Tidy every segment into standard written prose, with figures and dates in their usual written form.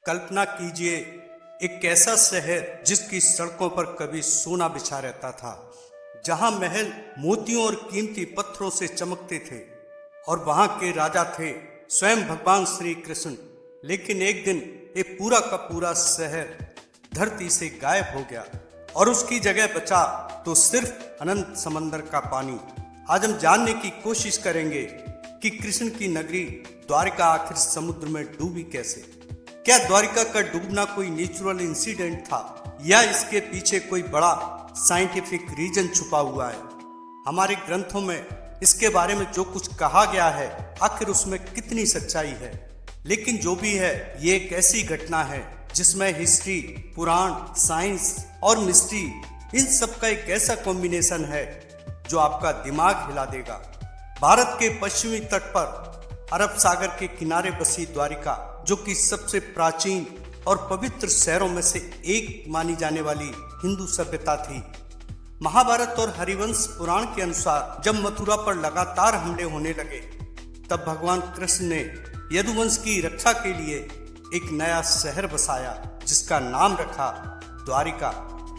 कल्पना कीजिए एक ऐसा शहर जिसकी सड़कों पर कभी सोना बिछा रहता था, जहां महल मोतियों और कीमती पत्थरों से चमकते थे और वहां के राजा थे स्वयं भगवान श्री कृष्ण। लेकिन एक दिन एक पूरा का पूरा शहर धरती से गायब हो गया और उसकी जगह बचा तो सिर्फ अनंत समंदर का पानी। आज हम जानने की कोशिश करेंगे कि कृष्ण की नगरी द्वारिका आखिर समुद्र में डूबी कैसे। क्या द्वारिका का डूबना कोई नेचुरल इंसिडेंट था या इसके पीछे कोई बड़ा साइंटिफिक रीजन छुपा हुआ है? हमारे ग्रंथों में इसके बारे में जो कुछ कहा गया है आखिर उसमें कितनी सच्चाई है? लेकिन जो भी है, ये एक ऐसी घटना है जिसमें हिस्ट्री, पुराण, साइंस और मिस्ट्री, इन सब का एक ऐसा कॉम्बिनेशन है जो आपका दिमाग हिला देगा। भारत के पश्चिमी तट पर अरब सागर के किनारे बसी द्वारिका, जो कि सबसे प्राचीन और पवित्र शहरों में से एक मानी जाने वाली हिंदू सभ्यता थी। महाभारत और हरिवंश पुराण के अनुसार जब मथुरा पर लगातार हमले होने लगे, तब भगवान कृष्ण ने यदुवंश की रक्षा के लिए एक नया शहर बसाया जिसका नाम रखा द्वारिका।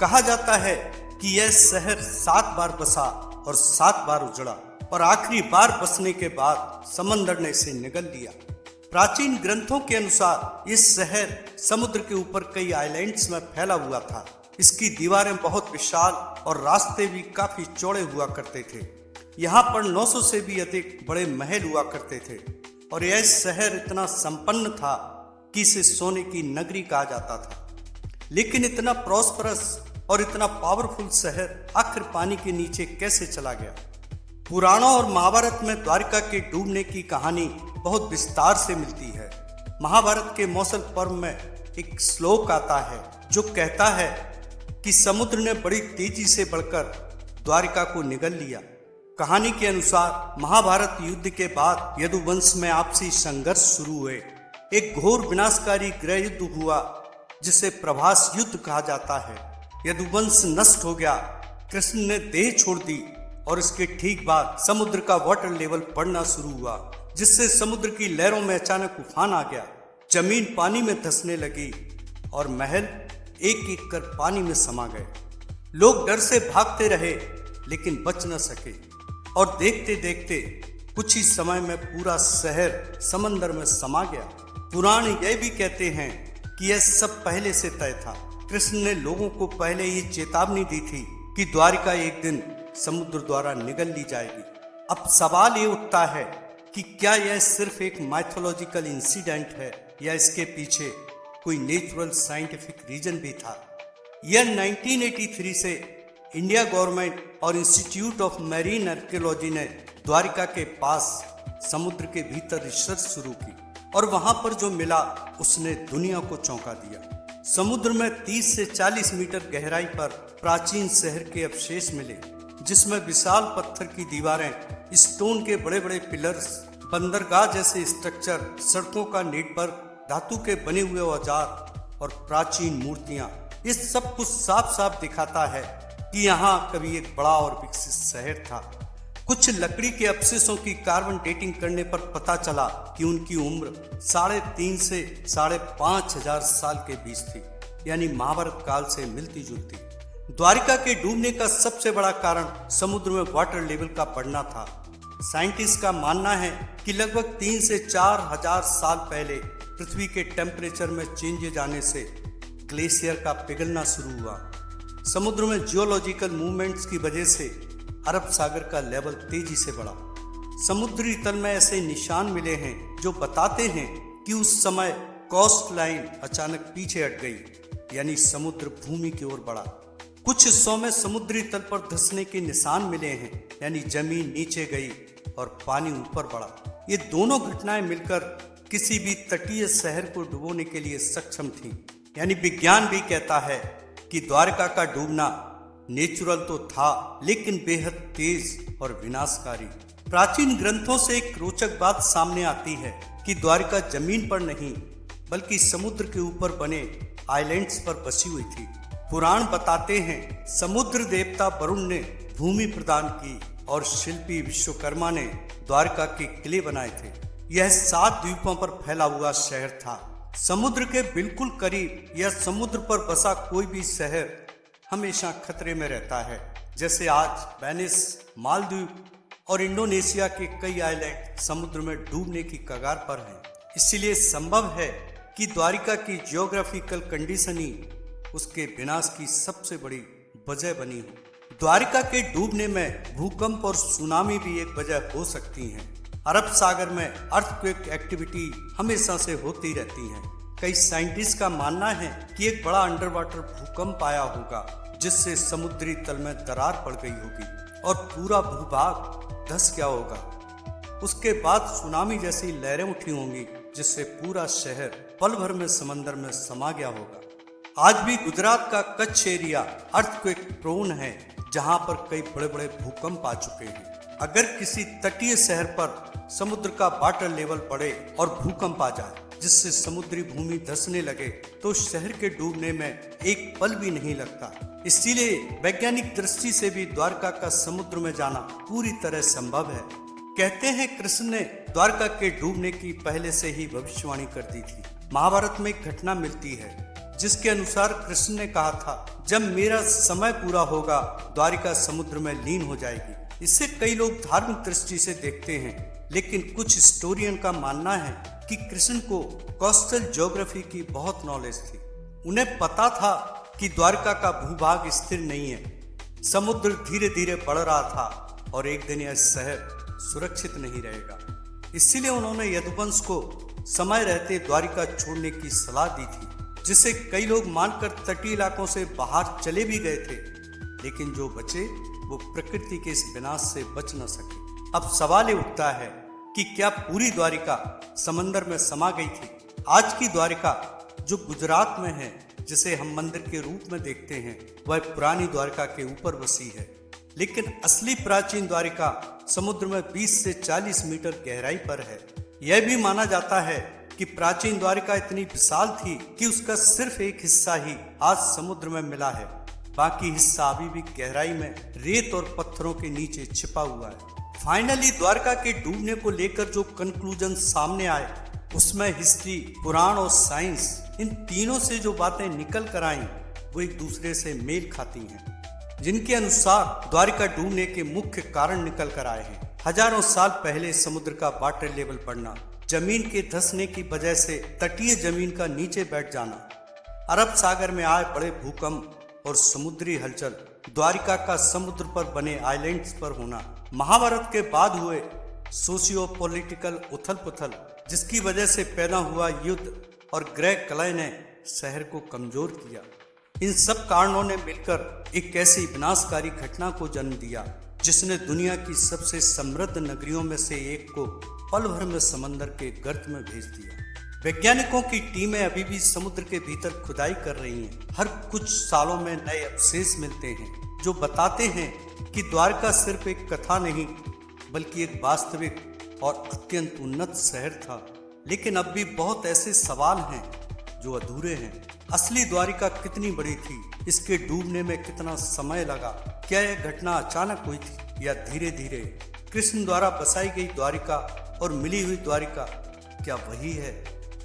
कहा जाता है कि यह शहर 7 बार बसा और 7 बार उजड़ा और आखिरी बार बसने के बाद समंदर ने इसे निगल लिया। प्राचीन ग्रंथों के अनुसार इस शहर समुद्र के ऊपर कई आइलैंड्स में फैला हुआ था। इसकी दीवारें बहुत विशाल और रास्ते भी काफी चौड़े हुआ करते थे। यहाँ पर 900 से भी अधिक बड़े महल हुआ करते थे और यह शहर इतना संपन्न था कि इसे सोने की नगरी कहा जाता था। लेकिन इतना प्रॉस्परस और इतना पावरफुल शहर आखिर पानी के नीचे कैसे चला गया? पुराणों और महाभारत में द्वारिका के डूबने की कहानी बहुत विस्तार से मिलती है। महाभारत के मौसल पर्व में एक श्लोक आता है जो कहता है कि समुद्र ने बड़ी तेजी से बढ़कर द्वारिका को निगल लिया। कहानी के अनुसार महाभारत युद्ध के बाद यदुवंश में आपसी संघर्ष शुरू हुए। एक घोर विनाशकारी गृह युद्ध हुआ जिसे प्रभास युद्ध कहा जाता है। यदुवंश नष्ट हो गया, कृष्ण ने देह छोड़ दी और इसके ठीक बाद समुद्र का वाटर लेवल बढ़ना शुरू हुआ, जिससे समुद्र की लहरों में अचानक उफान आ गया। जमीन पानी में धंसने लगी और महल एक एक कर पानी में समा गए। लोग डर से भागते रहे लेकिन बच न सके और देखते देखते कुछ ही समय में पूरा शहर समंदर में समा गया। पुराण यह भी कहते हैं कि यह सब पहले से तय था। कृष्ण ने लोगों को पहले ही चेतावनी दी थी कि द्वारिका एक दिन समुद्र द्वारा निगल ली जाएगी। अब सवाल ये उठता है कि क्या यह सिर्फ एक माइथोलॉजिकल इंसिडेंट है या इसके पीछे कोई नेचुरल साइंटिफिक रीजन भी था? यह 1983 से इंडिया गवर्नमेंट और इंस्टीट्यूट ऑफ मैरीन आर्कियोलॉजी ने द्वारिका के पास समुद्र के भीतर रिसर्च शुरू की और वहां पर जो मिला उसने दुनिया को चौंका दिया। समुद्र में 30 से 40 मीटर गहराई पर प्राचीन शहर के अवशेष मिले, जिसमें विशाल पत्थर की दीवारें, स्टोन के बड़े बड़े पिलर्स, बंदरगाह जैसे स्ट्रक्चर, सड़कों का नेटवर्क, धातु के बने हुए औजार और प्राचीन मूर्तियां। ये सब कुछ साफ साफ दिखाता है कि यहाँ कभी एक बड़ा और विकसित शहर था। कुछ लकड़ी के अवशेषों की कार्बन डेटिंग करने पर पता चला कि उनकी उम्र 3.5 से 5,500 साल के बीच थी, यानी महाभारत काल से मिलती जुलती। द्वारिका के डूबने का सबसे बड़ा कारण समुद्र में वाटर लेवल का बढ़ना था। साइंटिस्ट का मानना है कि लगभग 3 से 4,000 साल पहले पृथ्वी के टेम्परेचर में चेंजेज आने से ग्लेशियर का पिघलना शुरू हुआ। समुद्र में जियोलॉजिकल मूवमेंट्स की वजह से अरब सागर का लेवल तेजी से बढ़ा। समुद्री तल में ऐसे निशान मिले हैं जो बताते हैं कि उस समय कोस्ट लाइन अचानक पीछे हट गई, यानी समुद्र भूमि की ओर बढ़ा। कुछ हिस्सों में समुद्री तल पर धंसने के निशान मिले हैं, यानी जमीन नीचे गई और पानी ऊपर बढ़ा। ये दोनों घटनाएं मिलकर किसी भी तटीय शहर को डुबोने के लिए सक्षम थी। यानी विज्ञान भी कहता है कि द्वारिका का डूबना नेचुरल तो था, लेकिन बेहद तेज और विनाशकारी। प्राचीन ग्रंथों से एक रोचक बात सामने आती है कि द्वारिका जमीन पर नहीं बल्कि समुद्र के ऊपर बने आइलैंड्स पर बसी हुई थी। पुराण बताते हैं समुद्र देवता वरुण ने भूमि प्रदान की और शिल्पी विश्वकर्मा ने द्वारका के किले बनाए थे। यह 7 द्वीपों पर फैला हुआ शहर था समुद्र के बिल्कुल करीब या समुद्र पर बसा कोई भी शहर हमेशा खतरे में रहता है। जैसे आज वेनिस, मालदीव और इंडोनेशिया के कई आइलैंड समुद्र में डूबने की कगार पर हैं। इसलिए संभव है कि द्वारिका की जियोग्राफिकल कंडीशन ही उसके विनाश की सबसे बड़ी वजह बनी हो। द्वारिका के डूबने में भूकंप और सुनामी भी एक वजह हो सकती हैं। अरब सागर में अर्थक्वेक एक्टिविटी हमेशा से होती रहती है। कई साइंटिस्ट का मानना है कि एक बड़ा अंडर वाटर भूकंप आया होगा जिससे समुद्री तल में दरार पड़ गई होगी और पूरा भूभाग धंस गया होगा। उसके बाद सुनामी जैसी लहरें उठी होंगी जिससे पूरा शहर पल भर में समंदर में समा गया होगा। आज भी गुजरात का कच्छ एरिया अर्थक्वेक प्रोन है, जहां पर कई बड़े बड़े भूकंप आ चुके हैं। अगर किसी तटीय शहर पर समुद्र का वाटर लेवल बढ़े और भूकंप आ जाए जिससे समुद्री भूमि धंसने लगे तो शहर के डूबने में एक पल भी नहीं लगता। इसीलिए वैज्ञानिक दृष्टि से भी द्वारका का समुद्र में जाना पूरी तरह संभव है। कहते हैं कृष्ण ने द्वारका के डूबने की पहले से ही भविष्यवाणी कर दी थी। महाभारत में एक घटना मिलती है जिसके अनुसार कृष्ण ने कहा था, जब मेरा समय पूरा होगा द्वारिका समुद्र में लीन हो जाएगी। इसे कई लोग धार्मिक दृष्टि से देखते हैं, लेकिन कुछ हिस्टोरियन का मानना है कि कृष्ण को कोस्टल ज्योग्राफी की बहुत नॉलेज थी। उन्हें पता था कि द्वारका का भूभाग स्थिर नहीं है, समुद्र धीरे धीरे बढ़ रहा था और एक दिन यह शहर सुरक्षित नहीं रहेगा। इसीलिए उन्होंने यदुवंश को समय रहते द्वारिका छोड़ने की सलाह दी थी, जिसे कई लोग मानकर तटीय इलाकों से बाहर चले भी गए थे, लेकिन जो बचे वो प्रकृति के इस विनाश से बच न सके। अब सवाल ये उठता है कि क्या पूरी द्वारिका समंदर में समा गई थी? आज की द्वारिका जो गुजरात में है, जिसे हम मंदिर के रूप में देखते हैं, वह पुरानी द्वारिका के ऊपर बसी है। लेकिन असली प्राचीन द्वारिका समुद्र में 20 से 40 मीटर गहराई पर है। यह भी माना जाता है कि प्राचीन द्वारिका इतनी विशाल थी कि उसका सिर्फ एक हिस्सा ही आज समुद्र में मिला है, बाकी हिस्सा अभी भी गहराई में रेत और पत्थरों के नीचे छिपा हुआ है। फाइनली द्वारका के डूबने को लेकर जो कंक्लूजन सामने आए उसमें हिस्ट्री, पुराण और साइंस, इन तीनों से जो बातें निकल कर आई वो एक दूसरे से मेल खाती हैं। जिनके अनुसार द्वारिका डूबने के मुख्य कारण निकल कर आए हैं। हजारों साल पहले समुद्र का वाटर लेवल बढ़ना, जमीन के धंसने की वजह से तटीय जमीन का नीचे बैठ जाना, अरब सागर में आए बड़े भूकंप और समुद्री हलचल, द्वारिका का समुद्र पर बने आइलैंड्स पर होना, महाभारत के बाद हुए सोशियो पॉलिटिकल उथल पुथल जिसकी वजह से पैदा हुआ युद्ध और ग्रह कलह ने शहर को कमजोर किया। इन सब कारणों ने मिलकर एक ऐसी विनाशकारी घटना को जन्म दिया जिसने दुनिया की सबसे समृद्ध नगरियों में से एक को पल भर में समंदर के गर्त में भेज दिया। वैज्ञानिकों की टीमें अभी भी समुद्र के भीतर खुदाई कर रही हैं। हर कुछ सालों में नए अवशेष मिलते हैं जो बताते हैं कि द्वारका सिर्फ एक कथा नहीं बल्कि एक वास्तविक और अत्यंत उन्नत शहर था। लेकिन अब भी बहुत ऐसे सवाल हैं जो अधूरे हैं। असली द्वारिका कितनी बड़ी थी? इसके डूबने में कितना समय लगा? क्या यह घटना अचानक हुई थी या धीरे धीरे? कृष्ण द्वारा बसाई गई द्वारिका और मिली हुई द्वारिका क्या वही है?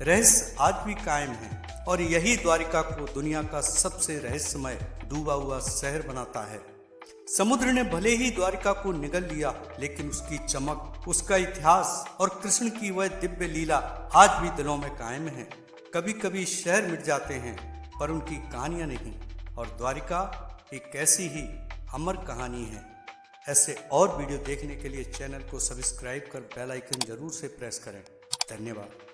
रहस्य आज भी कायम है और यही द्वारिका को दुनिया का सबसे रहस्यमय डूबा हुआ शहर बनाता है। समुद्र ने भले ही द्वारिका को निगल लिया, लेकिन उसकी चमक, उसका इतिहास और कृष्ण की वह दिव्य लीला आज भी दिलों में कायम है। कभी कभी शहर मिट जाते हैं पर उनकी कहानियां नहीं, और द्वारिका एक ऐसी ही अमर कहानी है। ऐसे और वीडियो देखने के लिए चैनल को सब्सक्राइब कर बेल आइकन जरूर से प्रेस करें। धन्यवाद।